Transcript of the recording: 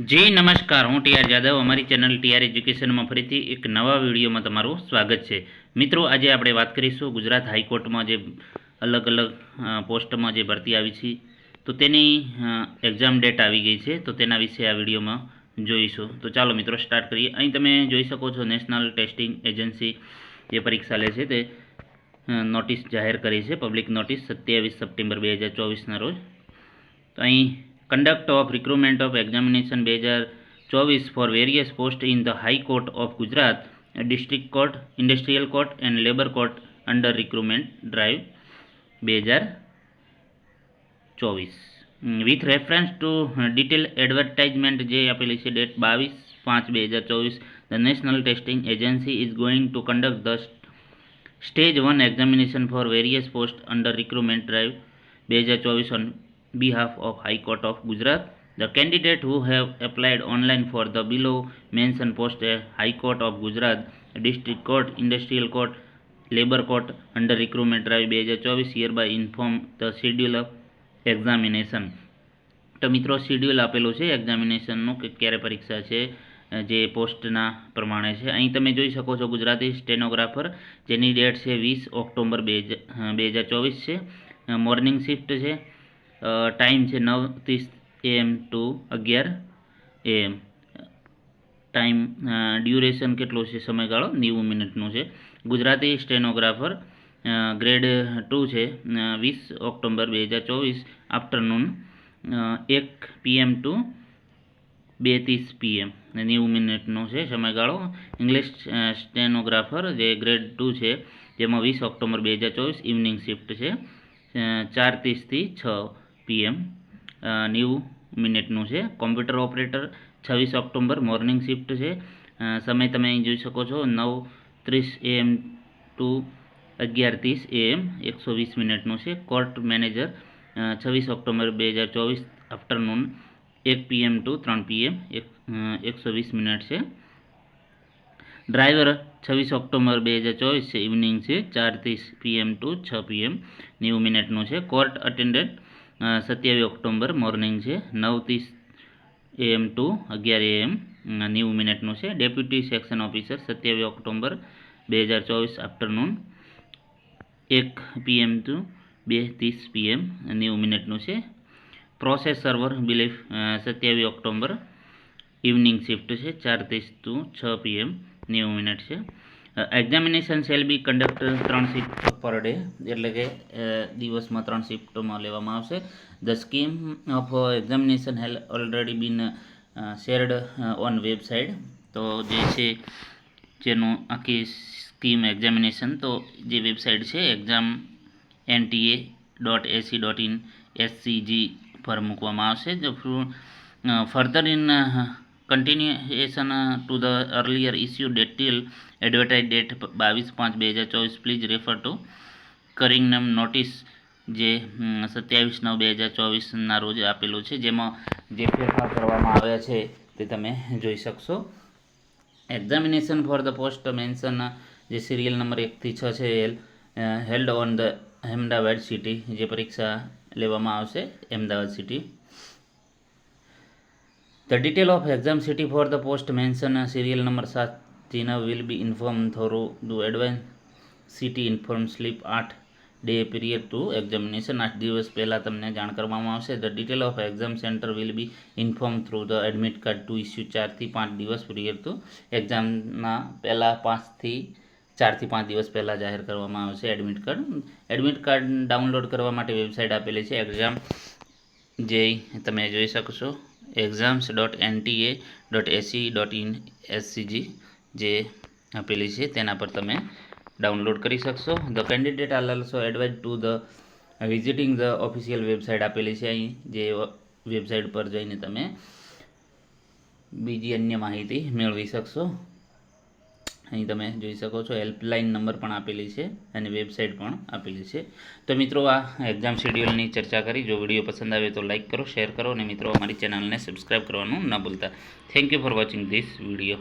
જી નમસ્કાર, હું ટીઆર જાદવ. અમારી ચેનલ ટીઆર એજ્યુકેશનમાં ફરીથી એક નવા વિડીયોમાં તમારું સ્વાગત છે. મિત્રો, આજે આપણે વાત કરીશું ગુજરાત હાઈકોર્ટમાં જે અલગ અલગ પોસ્ટમાં જે ભરતી આવી છે, તો તેની એક્ઝામ ડેટ આવી ગઈ છે, તો તેના વિશે આ વિડીયોમાં જોઈશું. તો ચાલો મિત્રો સ્ટાર્ટ કરીએ. અહીં તમે જોઈ શકો છો, નેશનલ ટેસ્ટિંગ એજન્સી જે પરીક્ષા લે છે તે નોટિસ જાહેર કરી છે, પબ્લિક નોટિસ 27 સપ્ટેમ્બર 2024ના રોજ. તો અહીં conduct of recruitment of examination 2024 for various posts in the High Court of Gujarat, District Court, Industrial Court and Labour Court under recruitment drive 2024 with reference to detailed advertisement જે આપેલી છે date 22/5/2024. The National Testing Agency is going to conduct the Stage 1 examination for various posts under recruitment drive 2024 on behalf of High Court of Gujarat. The candidates who have applied online for the below mentioned post at High Court of Gujarat, District Court, Industrial Court, Labour Court under recruitment drive 2024 hereby inform the schedule of examination. તો મિત્રો, schedule આપેલું છે એક્ઝામિનેશનનું કે ક્યારે પરીક્ષા છે, જે પોસ્ટના પ્રમાણે છે. અહીં તમે જોઈ શકો છો ગુજરાતી સ્ટેનોગ્રાફર, જેની ડેટ છે 20 ઓક્ટોબર 2024 છે. મોર્નિંગ શિફ્ટ છે. ટાઈમ છે 9:30 AM to 11 AM. Time duration કેટલો છે, સમયગાળો 90 મિનિટનું છે. ગુજરાતી સ્ટેનોગ્રાફર ગ્રેડ 2 છે. 20 October 2024 afternoon 1 PM to 2:30 PM 90 મિનિટનો છે સમયગાળો. ઇંગ્લિશ સ્ટેનોગ્રાફર જે ગ્રેડ 2 છે, જેમાં 20 ઓક્ટોબર 2024 ઇવનિંગ શિફ્ટ છે. 4:30 થી 6 PM 90 મિનિટનું છે. Computer operator 26 October morning shift છે. સમય તમે અહીં જોઈ શકો છો 9:30 AM to 11:30 AM 120 મિનિટનું છે. Court manager 26 October 2024 afternoon 1 PM to 3 PM 120 minute છે. ડ્રાઈવર 26 ઓક્ટોબર 2024 છે, ઇવનિંગ છે. 4:30 PM to 6 PM 90 મિનિટનું છે. કોર્ટ અટેન્ડન્ટ 27 ઓક્ટોબર મોર્નિંગ છે. 9:30 AM to 11 AM 90 મિનિટનું છે. Deputy section officer 27 October 2024 afternoon 1 PM to 2:30 PM 90 મિનિટનું છે. Process server bailiff 27 October evening shift છે. 4:30 to 6 PM 90 મિનિટ છે. Examination shall be conduct 3 shift per day, એટલે કે દિવસમાં 3 શિફ્ટમાં લેવામાં આવશે. The scheme of examination has already been shared on website. તો જે છે જેનું આખી સ્કીમ એક્ઝામિનેશન, તો જે વેબસાઇટ છે એક્ઝામ NTA.ac.in SCG પર મૂકવામાં આવશે. Further in continuation to the earlier issued detailed advertised date 22/5/2024 please refer to કરિંગનમ notice જે 27/9/2024ના રોજ આપેલું છે, જેમાં જે ફેરફાર કરવામાં આવ્યા છે તે તમે જોઈ શકશો. Examination for the post mention જે સિરિયલ નંબર 1 થી 6 છે, held on the Ahmedabad city, જે પરીક્ષા લેવામાં આવશે Ahmedabad city. The detail of exam city for the post mentioned serial number 7 થી 9 will be informed through the advance city inform slip 8 day period to examination. 8 દિવસ પહેલાં તમને જાણ કરવામાં આવશે. The detail of exam center will be informed through the admit card to issue 4 થી 5 દિવસ period to એક્ઝામના પહેલાં 4 થી 5 દિવસ પહેલાં જાહેર કરવામાં આવશે admit card. Admit card download કરવા માટે વેબસાઇટ આપેલી છે એક્ઝામ, જે તમે જોઈ શકશો exams.nta.ac.in SCG જે આપેલી છે તેના પર તમે ડાઉનલોડ કરી શકશો. The candidate are also advise to the visiting the official website આપેલી છે અહીં, જે વેબસાઇટ પર જઈને તમે બીજી અન્ય માહિતી મેળવી શકશો. અહીં તમે જોઈ શકો છો હેલ્પલાઇન નંબર પણ આપેલી છે અને વેબસાઇટ પણ આપેલી છે. તો મિત્રો, આ એક્ઝામ શેડ્યુલની ચર્ચા કરી. જો વિડીયો પસંદ આવે તો લાઇક કરો, શેર કરો અને મિત્રો અમારી ચેનલને સબસ્ક્રાઈબ કરવાનું ન ભૂલતા. Thank you for watching this video.